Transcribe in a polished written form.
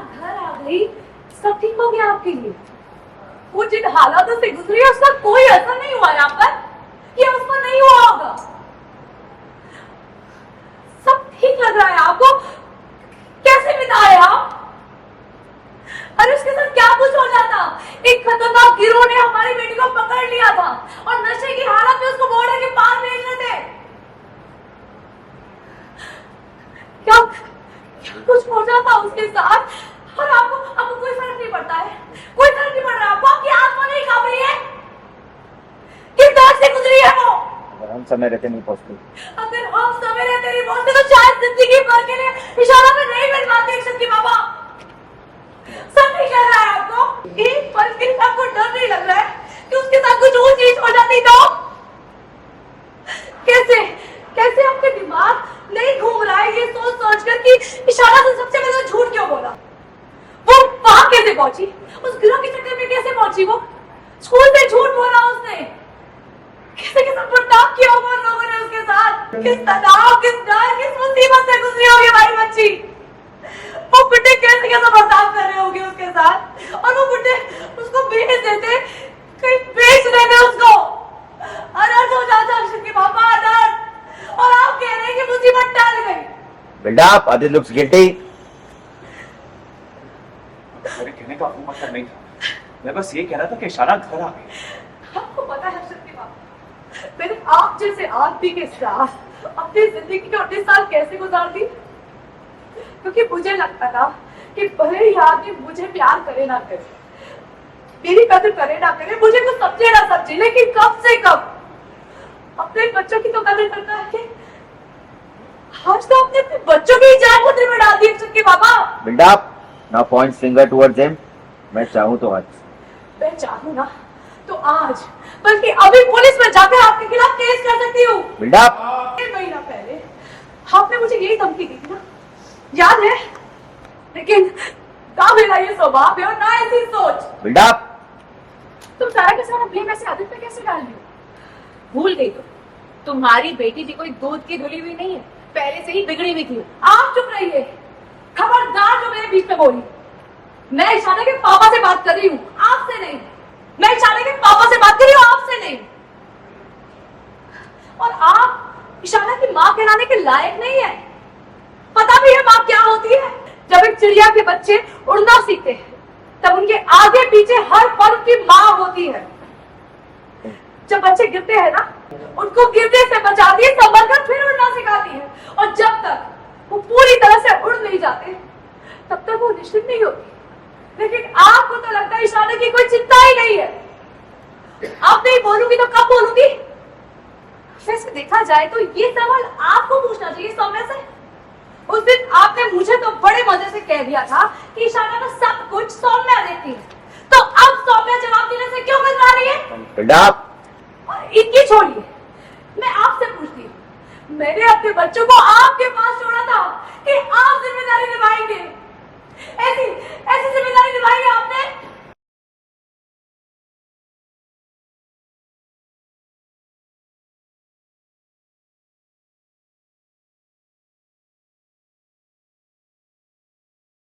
घर आ गई, सब ठीक हो गया आपके लिए। वो जिन हालातों से गुजरी है उसका कोई असर नहीं हुआ यहाँ पर, या उसको नहीं हुआ होगा। सब ठीक लग रहा है आपको? कैसे बिताए आप? अरे उसके साथ क्या कुछ हो जाता। एक खतरनाक गिरोह ने हमारी बेटी को पकड़ लिया था और नशे की हालत में उसको बॉर्डर के पार भेज रहे थे। क्या कुछ हो जाता उसके साथ और आपको कोई फर्क नहीं पड़ता है? कोई फर्क नहीं पड़ रहा आपको? आपकी आत्मा नहीं कांप रही है? किस दौर से गुजरी है वो? अगर हम समय रहते नहीं पहुंचते, अगर हम समय रहते नहीं पहुंचते तो शायद जिंदगी भर के लिए इशारा में नहीं मिल पाती एक शक्ति बाबा। सब नहीं लग रहा है आपको? एक पल के लिए आपको डर नहीं लग रहा है कि उसके साथ कुछ और चीज हो जाती तो? कैसे कैसे आपका दिमाग नहीं घूम रहा है ये सोच सोचकर कि इशारा से सबसे पहले झूठ क्यों बोला? वो वहां कैसे पहुंची? उस गिरोह के चक्कर में कैसे पहुंची वो? स्कूल में झूठ बोला उसने, कैसे कैसे बर्ताव किया होगा लोगों ने उसके साथ? किस तनाव, किस डर, किस मुसीबत से गुजरी होगी हमारी बच्ची। वो बुड्ढे कैसे कैसे बर्ताव कर रहे होंगे उसके साथ, और वो बुड्ढे उसको बेच देते, कहीं बेच देते उसको। अनर्थ हो जाता अक्षत के पापा, अनर्थ। और आप कह रहे हैं कि मुसीबत टल गई। Build up, Aditya looks guilty. मेरे कहने का वो मतलब नहीं था, मैं बस ये कह रहा था कि इशारा घर आ गई। आपको पता है अक्षत के पापा, मैंने आप जैसे आदमी के साथ अपनी जिंदगी के 19 साल कैसे गुजार दी? क्योंकि मुझे लगता था कि भले ही आदमी मुझे प्यार करे ना करे, मेरी कदर करे ना करे, मुझे कुछ समझे ना समझे, लेकिन कम से कम अपने बच्चों की तो कदर करता है। आज तो आपने अपने बच्चों की जान खतरे में डाल दी के बाबा। Build up, now point finger towards him. मैं चाहूं तो आज, मैं चाहूं ना तो आज, बल्कि अभी पुलिस में जाकर आपके खिलाफ केस कर सकती हूँ। बिल्डअप, 1 महीना पहले आपने मुझे यही धमकी दी थी ना, याद है? लेकिन ना मेरा ये स्वभाव है और ना ऐसी सोच। बिल्डअप। तुम सारा का सारा ब्लेम ऐसे आदित्य पे कैसे डाल रही हो? भूल गई तुम्हारी बेटी भी कोई दूध की धुली हुई नहीं है, पहले से ही बिगड़ी हुई थी। आप चुप रहिए, खबरदार जो मेरे बीच में बोली। मैं इशारा के पापा से बात कर रही हूँ, आपसे नहीं। मैं इशारा के पापा से बात कर रही हूँ, आपसे नहीं। और आप इशारा की माँ कहलाने के लायक नहीं है। पता भी है माँ क्या होती है? जब एक चिड़िया के बच्चे उड़ना सीखते हैं तब उनके आगे पीछे हर पल की माँ होती है। जब बच्चे गिरते हैं ना, उनको गिरने से बचाती है, संभल कर फिर उड़ना सिखाती है। और जब तक वो पूरी तरह से उड़ नहीं जाते तब तक वो निश्चित नहीं होती। लेकिन आपको तो लगता है इशारे की कोई चिंता ही नहीं है। आप नहीं बोलूंगी तो कब बोलूंगी? वैसे देखा जाए तो ये सवाल आपको पूछना चाहिए सौम्या से। उस दिन आपने मुझे तो बड़े मजे से कह दिया था कि इशारा का सब कुछ सौम्या देती है, तो अब सौम्या जवाब देने से क्यों कतरा रही है? बिल्डअप, इनकी छोड़िए, मैं आपसे पूछती हूँ। मैंने अपने बच्चों को आपके पास छोड़ा था कि आप जिम्मेदारी निभाएंगे। ऐसी ऐसी जिम्मेदारी निभाई आपने